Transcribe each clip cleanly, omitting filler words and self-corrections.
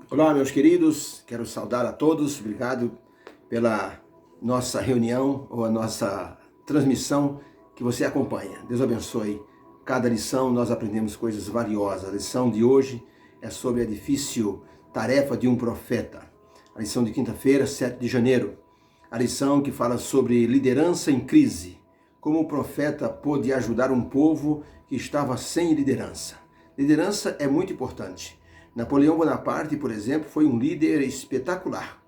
Olá, meus queridos, quero saudar a todos, obrigado pela nossa reunião ou a nossa transmissão que você acompanha. Deus abençoe. Cada lição nós aprendemos coisas valiosas. A lição de hoje é sobre a difícil tarefa de um profeta. A lição de quinta-feira, 7 de janeiro. A lição que fala sobre liderança em crise. Como o profeta pôde ajudar um povo que estava sem liderança. Liderança é muito importante. Napoleão Bonaparte, por exemplo, foi um líder espetacular.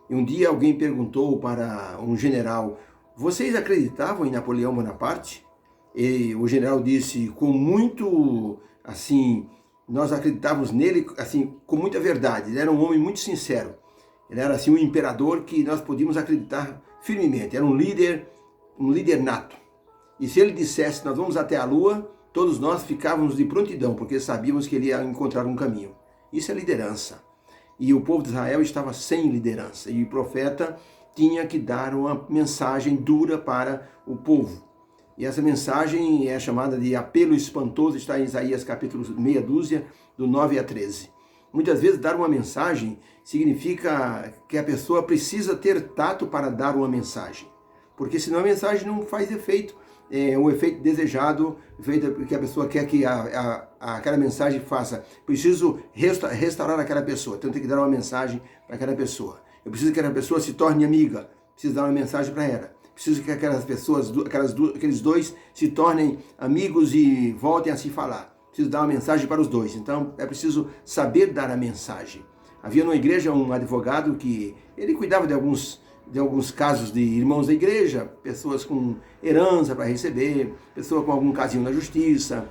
E um dia alguém perguntou para um general: vocês acreditavam em Napoleão Bonaparte? E o general disse com muito, nós acreditávamos nele, com muita verdade. Ele era um homem muito sincero. Ele era, um imperador que nós podíamos acreditar firmemente. Era um líder nato. E se ele dissesse, nós vamos até a lua, todos nós ficávamos de prontidão, porque sabíamos que ele ia encontrar um caminho. Isso é liderança. E o povo de Israel estava sem liderança. E o profeta tinha que dar uma mensagem dura para o povo. E essa mensagem é chamada de apelo espantoso, está em Isaías capítulo meia dúzia, do 9 a 13. Muitas vezes dar uma mensagem significa que a pessoa precisa ter tato para dar uma mensagem. Porque senão a mensagem não faz efeito. É um efeito desejado, efeito que a pessoa quer que aquela mensagem faça. Preciso restaurar aquela pessoa, então tem que dar uma mensagem para aquela pessoa. Eu preciso que aquela pessoa se torne amiga, preciso dar uma mensagem para ela. Preciso que aquelas pessoas, aqueles dois se tornem amigos e voltem a se falar. Preciso dar uma mensagem para os dois, então é preciso saber dar a mensagem. Havia numa igreja um advogado que ele cuidava de alguns casos de irmãos da igreja, pessoas com herança para receber, pessoa com algum casinho na justiça.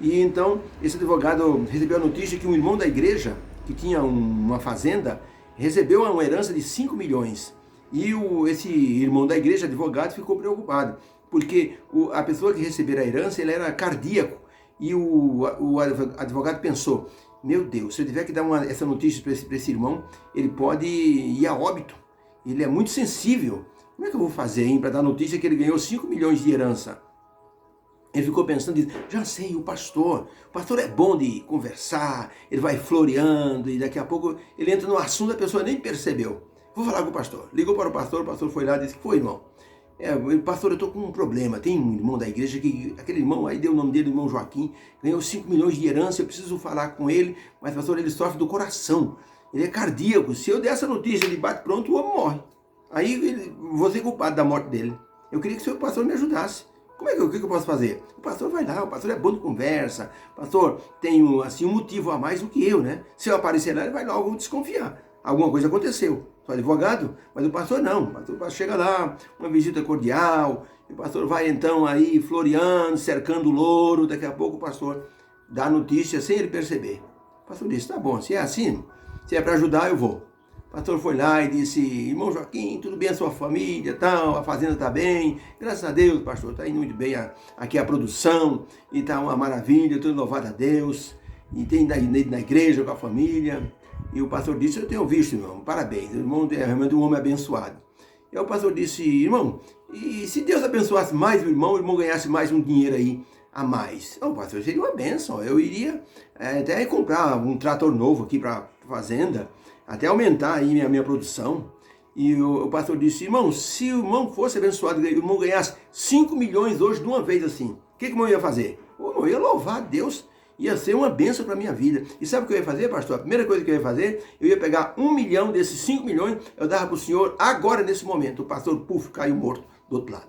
E então esse advogado recebeu a notícia que um irmão da igreja, que tinha uma fazenda, recebeu uma herança de 5 milhões. E esse irmão da igreja, advogado, ficou preocupado, porque a pessoa que recebera a herança, ele era cardíaco. E o advogado pensou: meu Deus, se eu tiver que dar essa notícia para esse irmão, ele pode ir a óbito. Ele é muito sensível. Como é que eu vou fazer, para dar notícia que ele ganhou 5 milhões de herança? Ele ficou pensando, disse: já sei, o pastor é bom de conversar, ele vai floreando e daqui a pouco ele entra no assunto, a pessoa nem percebeu. Vou falar com o pastor. Ligou para o pastor foi lá e disse: que foi, irmão? Pastor, eu estou com um problema. Tem um irmão da igreja, aquele irmão, aí deu o nome dele, irmão Joaquim, ganhou 5 milhões de herança, eu preciso falar com ele, mas pastor, ele sofre do coração. Ele é cardíaco. Se eu der essa notícia de bate pronto, o homem morre. Aí vou ser culpado da morte dele. Eu queria que o senhor pastor me ajudasse. O que eu posso fazer? O pastor vai lá, o pastor é bom de conversa. O pastor tem um motivo a mais do que eu, né? Se eu aparecer lá, ele vai logo desconfiar. Alguma coisa aconteceu. Sou advogado, mas o pastor não. O pastor chega lá, uma visita cordial. O pastor vai então aí floreando, cercando o louro. Daqui a pouco o pastor dá a notícia sem ele perceber. O pastor disse: tá bom, se é assim, se é para ajudar, eu vou. O pastor foi lá e disse: irmão Joaquim, tudo bem a sua família, tal, a fazenda está bem? Graças a Deus, pastor, está indo muito bem aqui a produção, e está uma maravilha, tudo louvado a Deus, e tem na igreja com a família. E o pastor disse: eu tenho visto, irmão, parabéns, o irmão é realmente um homem abençoado. E aí o pastor disse: irmão, e se Deus abençoasse mais o irmão ganhasse mais um dinheiro aí a mais? O pastor, seria uma bênção, eu iria até comprar um trator novo aqui para a fazenda, até aumentar aí a minha produção. E o pastor disse: irmão, se o irmão fosse abençoado, o irmão ganhasse 5 milhões hoje de uma vez assim, o que o irmão ia fazer? O irmão ia louvar a Deus, ia ser uma bênção para a minha vida. E sabe o que eu ia fazer, pastor? A primeira coisa que eu ia fazer, eu ia pegar 1 milhão desses 5 milhões, eu dava para o senhor agora, nesse momento. O pastor, caiu morto do outro lado.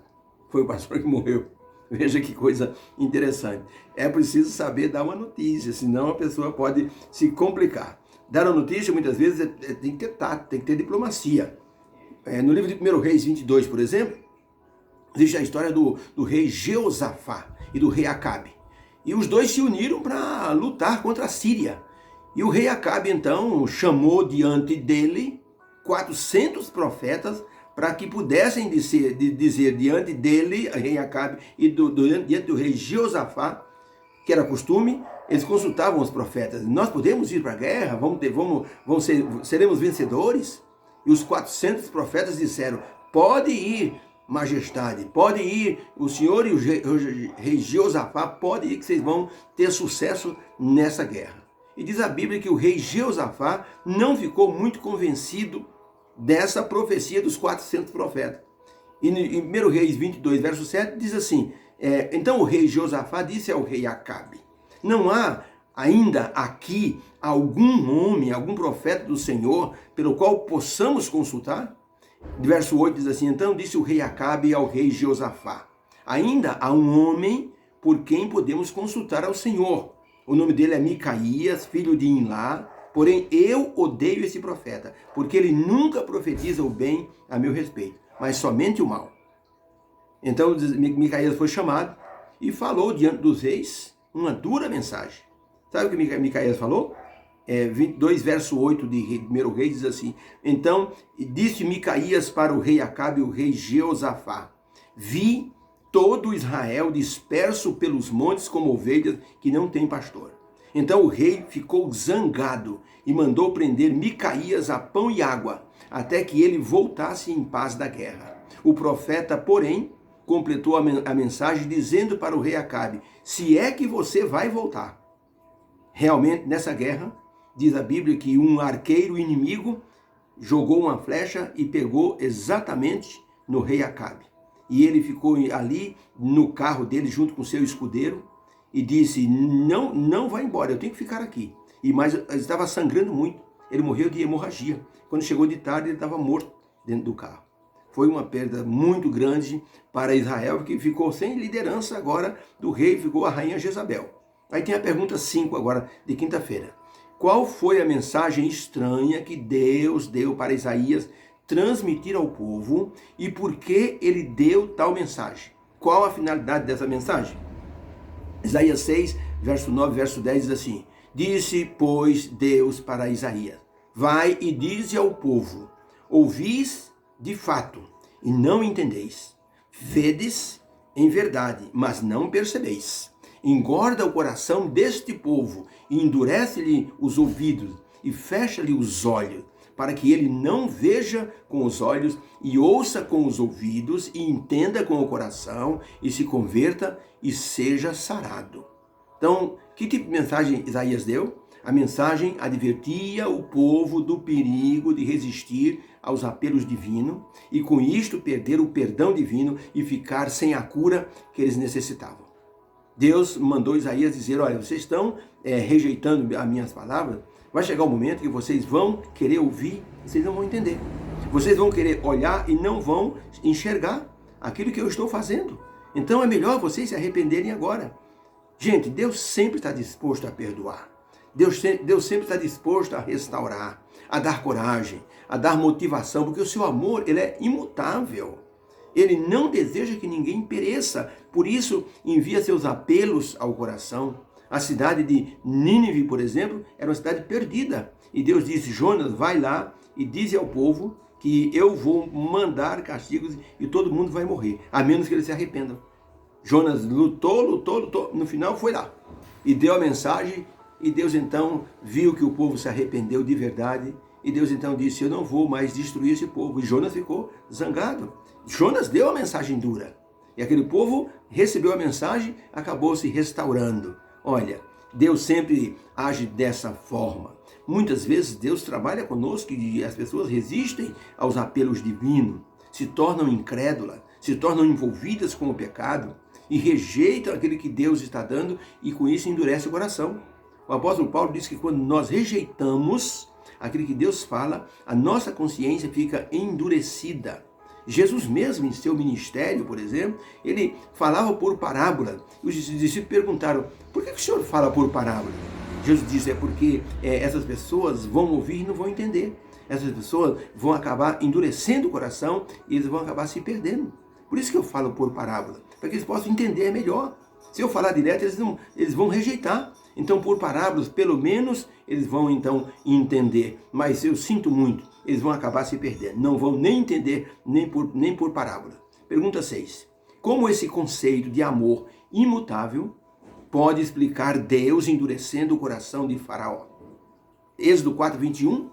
Foi o pastor que morreu. Veja que coisa interessante. É preciso saber dar uma notícia, senão a pessoa pode se complicar. Dar uma notícia, muitas vezes, tem que ter tato, tem que ter diplomacia. No livro de 1 Reis 22, por exemplo, existe a história do rei Jeosafá e do rei Acabe. E os dois se uniram para lutar contra a Síria. E o rei Acabe, então, chamou diante dele 400 profetas para que pudessem dizer diante dele, rei Acabe, e diante do rei Jeosafá, que era costume, eles consultavam os profetas: nós podemos ir para a guerra? Seremos vencedores? E os 400 profetas disseram: pode ir, majestade, pode ir, o senhor e o rei Jeosafá, pode ir que vocês vão ter sucesso nessa guerra. E diz a Bíblia que o rei Jeosafá não ficou muito convencido dessa profecia dos 400 profetas. E em 1 Reis 22, verso 7, diz assim, então o rei Jeosafá disse ao rei Acabe, não há ainda aqui algum homem, algum profeta do Senhor, pelo qual possamos consultar? Verso 8 diz assim, então disse o rei Acabe ao rei Jeosafá, ainda há um homem por quem podemos consultar ao Senhor. O nome dele é Micaías, filho de Imlá, porém eu odeio esse profeta, porque ele nunca profetiza o bem a meu respeito, mas somente o mal. Então Micaías foi chamado e falou diante dos reis uma dura mensagem. Sabe o que Micaías falou? 22, verso 8 de 1 Reis diz assim, então disse Micaías para o rei Acabe e o rei Jeosafá, vi todo Israel disperso pelos montes como ovelhas que não têm pastor. Então o rei ficou zangado e mandou prender Micaías a pão e água, até que ele voltasse em paz da guerra. O profeta, porém, completou a mensagem dizendo para o rei Acabe, se é que você vai voltar. Realmente, nessa guerra, diz a Bíblia que um arqueiro inimigo jogou uma flecha e pegou exatamente no rei Acabe. E ele ficou ali no carro dele junto com seu escudeiro e disse, não vai embora, eu tenho que ficar aqui. Mas ele estava sangrando muito, ele morreu de hemorragia. Quando chegou de tarde, ele estava morto dentro do carro. Foi uma perda muito grande para Israel, que ficou sem liderança agora do rei, ficou a rainha Jezabel. Aí tem a pergunta 5 agora, de quinta-feira. Qual foi a mensagem estranha que Deus deu para Isaías transmitir ao povo e por que ele deu tal mensagem? Qual a finalidade dessa mensagem? Isaías 6, verso 9, verso 10 diz assim, disse, pois, Deus para Isaías, vai e dize ao povo, ouvis de fato e não entendeis, vedes em verdade, mas não percebeis. Engorda o coração deste povo e endurece-lhe os ouvidos e fecha-lhe os olhos, para que ele não veja com os olhos e ouça com os ouvidos e entenda com o coração e se converta e seja sarado. Então, que tipo de mensagem Isaías deu? A mensagem advertia o povo do perigo de resistir aos apelos divinos e com isto perder o perdão divino e ficar sem a cura que eles necessitavam. Deus mandou Isaías dizer, olha, vocês estão rejeitando as minhas palavras, vai chegar um momento que vocês vão querer ouvir, vocês não vão entender. Vocês vão querer olhar e não vão enxergar aquilo que eu estou fazendo. Então é melhor vocês se arrependerem agora. Gente, Deus sempre está disposto a perdoar. Deus sempre está disposto a restaurar, a dar coragem, a dar motivação, porque o seu amor ele é imutável. Ele não deseja que ninguém pereça, por isso envia seus apelos ao coração. A cidade de Nínive, por exemplo, era uma cidade perdida. E Deus disse, Jonas, vai lá e diz ao povo que eu vou mandar castigos e todo mundo vai morrer, a menos que eles se arrependam. Jonas lutou, no final foi lá e deu a mensagem e Deus então viu que o povo se arrependeu de verdade e Deus então disse, eu não vou mais destruir esse povo. E Jonas ficou zangado. Jonas deu a mensagem dura e aquele povo recebeu a mensagem, acabou se restaurando. Olha, Deus sempre age dessa forma. Muitas vezes Deus trabalha conosco e as pessoas resistem aos apelos divinos, se tornam incrédulas, se tornam envolvidas com o pecado e rejeitam aquilo que Deus está dando e com isso endurece o coração. O apóstolo Paulo diz que quando nós rejeitamos aquilo que Deus fala, a nossa consciência fica endurecida. Jesus mesmo, em seu ministério, por exemplo, ele falava por parábola. Os discípulos perguntaram, por que o Senhor fala por parábola? Jesus disse, é porque essas pessoas vão ouvir e não vão entender. Essas pessoas vão acabar endurecendo o coração e eles vão acabar se perdendo. Por isso que eu falo por parábola, para que eles possam entender melhor. Se eu falar direto, eles vão rejeitar. Então, por parábolas, pelo menos, eles vão então entender. Mas eu sinto muito, eles vão acabar se perdendo. Não vão nem entender, nem por parábola. Pergunta 6. Como esse conceito de amor imutável pode explicar Deus endurecendo o coração de Faraó? Êxodo 4, 21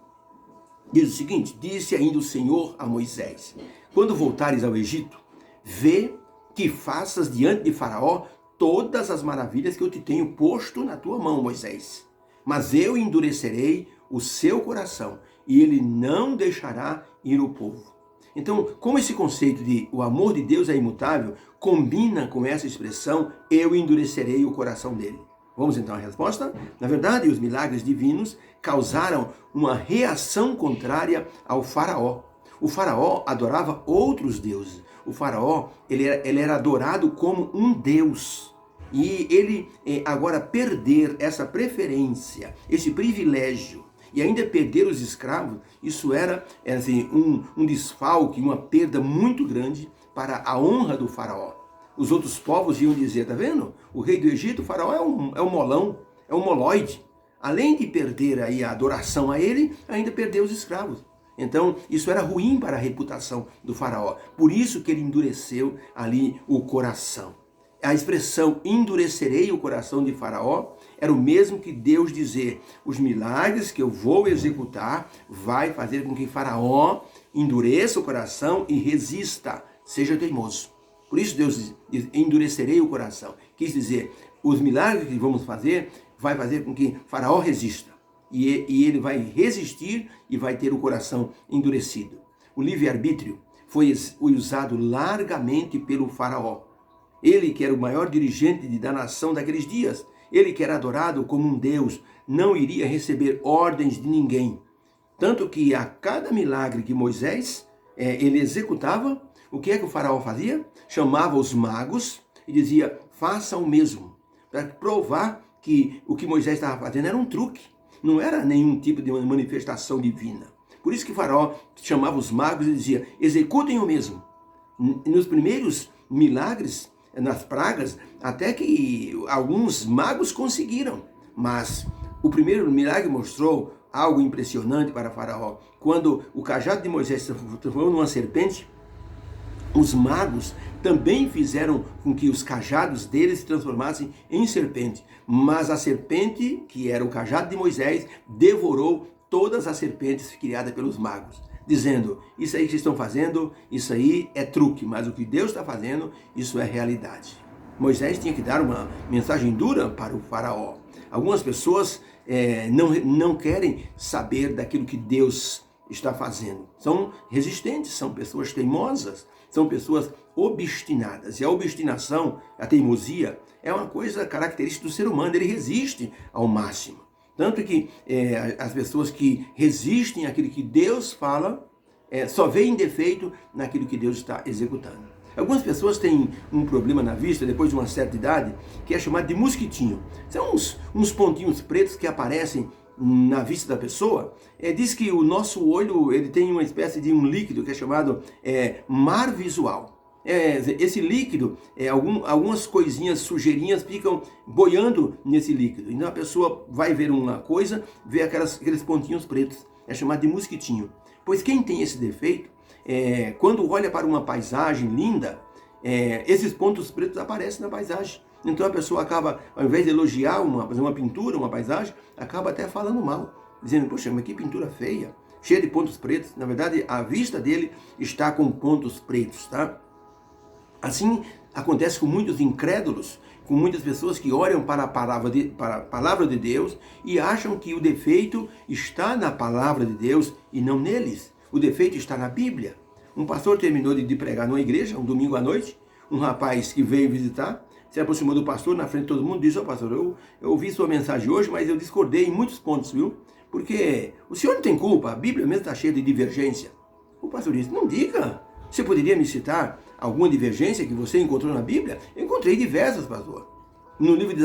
diz o seguinte, disse ainda o Senhor a Moisés, quando voltares ao Egito, vê que faças diante de Faraó todas as maravilhas que eu te tenho posto na tua mão, Moisés. mas eu endurecerei o seu coração e ele não deixará ir o povo. Então, como esse conceito de o amor de Deus é imutável, combina com essa expressão, eu endurecerei o coração dele. Vamos então à resposta? Na verdade, os milagres divinos causaram uma reação contrária ao faraó. O faraó adorava outros deuses. O faraó ele era adorado como um deus. E ele agora perder essa preferência, esse privilégio, e ainda perder os escravos, isso era assim, um desfalque, uma perda muito grande para a honra do faraó. Os outros povos iam dizer, tá vendo? O rei do Egito, o faraó é um molão, é um moloide. Além de perder aí a adoração a ele, ainda perdeu os escravos. Então, isso era ruim para a reputação do faraó. Por isso que ele endureceu ali o coração. A expressão endurecerei o coração de Faraó era o mesmo que Deus dizer, os milagres que eu vou executar vai fazer com que Faraó endureça o coração e resista, seja teimoso. Por isso Deus diz, endurecerei o coração. Quis dizer, os milagres que vamos fazer vai fazer com que Faraó resista. E ele vai resistir e vai ter o coração endurecido. O livre-arbítrio foi usado largamente pelo Faraó. Ele que era o maior dirigente da nação daqueles dias, ele que era adorado como um deus, não iria receber ordens de ninguém. Tanto que a cada milagre que Moisés ele executava, o que é que o faraó fazia? Chamava os magos e dizia, faça o mesmo, para provar que o que Moisés estava fazendo era um truque, não era nenhum tipo de manifestação divina. Por isso que o faraó chamava os magos e dizia, executem o mesmo. Nos primeiros milagres, nas pragas, até que alguns magos conseguiram. Mas o primeiro milagre mostrou algo impressionante para Faraó. Quando o cajado de Moisés se transformou numa serpente, os magos também fizeram com que os cajados deles se transformassem em serpente. Mas a serpente, que era o cajado de Moisés, devorou todas as serpentes criadas pelos magos, dizendo, isso aí que vocês estão fazendo, isso aí é truque, mas o que Deus está fazendo, isso é realidade. Moisés tinha que dar uma mensagem dura para o faraó. Algumas pessoas não querem saber daquilo que Deus está fazendo. São resistentes, são pessoas teimosas, são pessoas obstinadas. E a obstinação, a teimosia, é uma coisa característica do ser humano, ele resiste ao máximo. Tanto que as pessoas que resistem àquilo que Deus fala, só veem defeito naquilo que Deus está executando. Algumas pessoas têm um problema na vista, depois de uma certa idade, que é chamado de mosquitinho. São uns pontinhos pretos que aparecem na vista da pessoa. Diz que o nosso olho ele tem uma espécie de um líquido que é chamado mar visual. Esse líquido, algumas coisinhas, sujeirinhas ficam boiando nesse líquido. Então a pessoa vai ver uma coisa, vê aqueles pontinhos pretos. É chamado de mosquitinho. Pois quem tem esse defeito, quando olha para uma paisagem linda, esses pontos pretos aparecem na paisagem. Então a pessoa acaba, ao invés de elogiar fazer uma pintura, uma paisagem, acaba até falando mal, dizendo, poxa, mas que pintura feia, cheia de pontos pretos. Na verdade, a vista dele está com pontos pretos, tá? Assim acontece com muitos incrédulos, com muitas pessoas que olham para a palavra de Deus e acham que o defeito está na palavra de Deus e não neles. O defeito está na Bíblia. Um pastor terminou de pregar numa igreja, um domingo à noite, um rapaz que veio visitar, se aproximou do pastor, na frente de todo mundo, disse, ó pastor, eu ouvi sua mensagem hoje, mas eu discordei em muitos pontos, viu? Porque o senhor não tem culpa, a Bíblia mesmo está cheia de divergência. O pastor disse, não diga. Você poderia me citar alguma divergência que você encontrou na Bíblia? Eu encontrei diversas, pastor. No livro de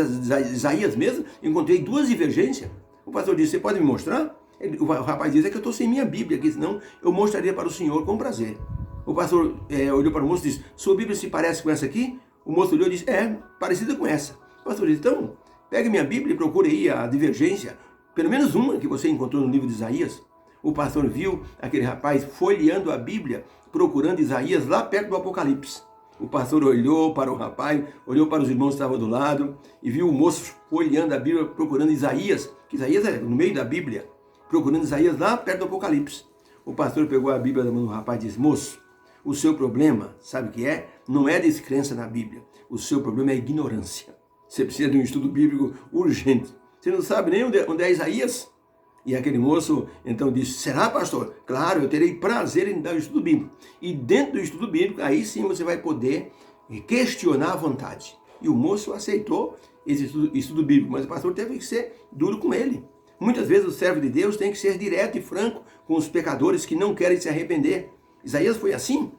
Isaías mesmo, encontrei 2 divergências. O pastor disse, você pode me mostrar? O rapaz disse, que eu estou sem minha Bíblia aqui, senão eu mostraria para o senhor com prazer. O pastor olhou para o moço e disse, sua Bíblia se parece com essa aqui? O moço olhou e disse, parecida com essa. O pastor disse, então, pegue minha Bíblia e procure aí a divergência, pelo menos uma que você encontrou no livro de Isaías. O pastor viu aquele rapaz folheando a Bíblia, procurando Isaías lá perto do Apocalipse. O pastor olhou para o rapaz, olhou para os irmãos que estavam do lado e viu o moço folheando a Bíblia, procurando Isaías, que Isaías é no meio da Bíblia, procurando Isaías lá perto do Apocalipse. O pastor pegou a Bíblia da mão do rapaz e disse, moço, o seu problema, sabe o que é? Não é descrença na Bíblia. O seu problema é ignorância. Você precisa de um estudo bíblico urgente. Você não sabe nem onde é Isaías? E aquele moço então disse, será, pastor? Claro, eu terei prazer em dar o estudo bíblico. E dentro do estudo bíblico, aí sim você vai poder questionar a vontade. E o moço aceitou esse estudo bíblico, mas o pastor teve que ser duro com ele. Muitas vezes o servo de Deus tem que ser direto e franco com os pecadores que não querem se arrepender. Isaías foi assim.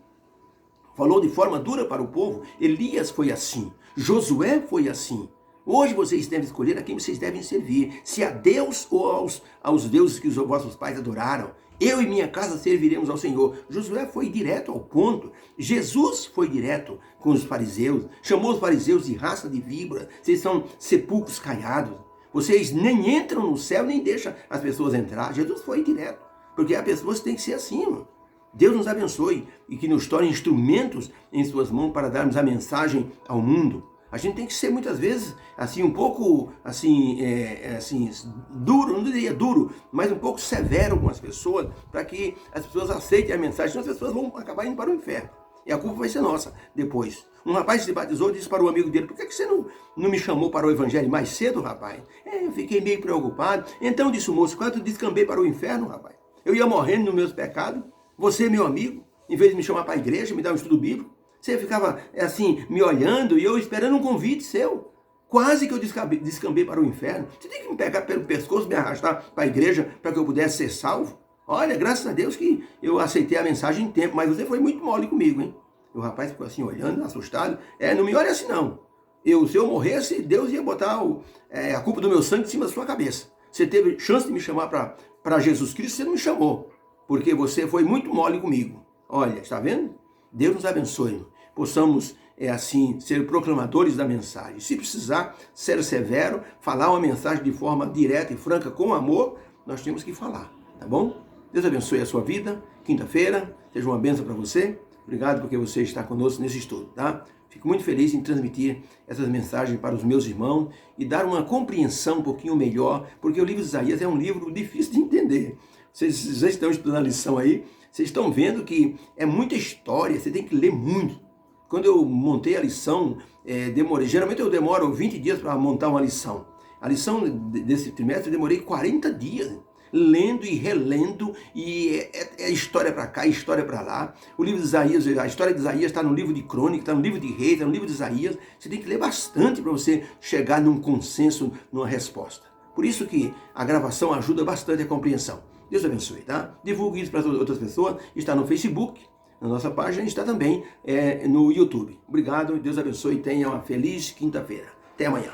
Falou de forma dura para o povo. Elias foi assim. Josué foi assim. Hoje vocês devem escolher a quem vocês devem servir. Se a Deus ou aos deuses que os vossos pais adoraram. Eu e minha casa serviremos ao Senhor. Josué foi direto ao ponto. Jesus foi direto com os fariseus. Chamou os fariseus de raça de víbora. Vocês são sepulcros caiados. Vocês nem entram no céu, nem deixam as pessoas entrar. Jesus foi direto. Porque a pessoa tem que ser assim, mano. Deus nos abençoe e que nos torne instrumentos em suas mãos para darmos a mensagem ao mundo. A gente tem que ser muitas vezes assim um pouco assim duro, não diria duro, mas um pouco severo com as pessoas para que as pessoas aceitem a mensagem, senão as pessoas vão acabar indo para o inferno. E a culpa vai ser nossa depois. Um rapaz se batizou e disse para o amigo dele, por que você não me chamou para o evangelho mais cedo, rapaz? Eu fiquei meio preocupado. Então disse o moço, quando eu descambei para o inferno, rapaz, eu ia morrendo nos meus pecados. Você, meu amigo, em vez de me chamar para a igreja, me dar um estudo bíblico, você ficava assim, me olhando e eu esperando um convite seu. Quase que eu descambei para o inferno. Você tem que me pegar pelo pescoço, me arrastar para a igreja para que eu pudesse ser salvo? Olha, graças a Deus que eu aceitei a mensagem em tempo, mas você foi muito mole comigo, hein? O rapaz ficou assim olhando, assustado. Não me olhe assim não. Se eu morresse, Deus ia botar a culpa do meu sangue em cima da sua cabeça. Você teve chance de me chamar para Jesus Cristo, você não me chamou. Porque você foi muito mole comigo. Olha, está vendo? Deus nos abençoe. Possamos, ser proclamadores da mensagem. Se precisar ser severo, falar uma mensagem de forma direta e franca, com amor, nós temos que falar, tá bom? Deus abençoe a sua vida. Quinta-feira, seja uma bênção para você. Obrigado porque você está conosco nesse estudo, tá? Fico muito feliz em transmitir essas mensagens para os meus irmãos e dar uma compreensão um pouquinho melhor, porque o livro de Isaías é um livro difícil de entender. Vocês já estão estudando a lição aí, vocês estão vendo que é muita história, você tem que ler muito. Quando eu montei a lição, geralmente eu demoro 20 dias para montar uma lição. A lição desse trimestre eu demorei 40 dias, lendo e relendo, e é história para cá, história para lá. O livro de Isaías, a história de Isaías está no livro de Crônica, está no livro de Reis, está no livro de Isaías. Você tem que ler bastante para você chegar num consenso, numa resposta. Por isso que a gravação ajuda bastante a compreensão. Deus abençoe, tá? Divulgue isso para outras pessoas. Está no Facebook, na nossa página, e está também no YouTube. Obrigado, Deus abençoe e tenha uma feliz quinta-feira. Até amanhã.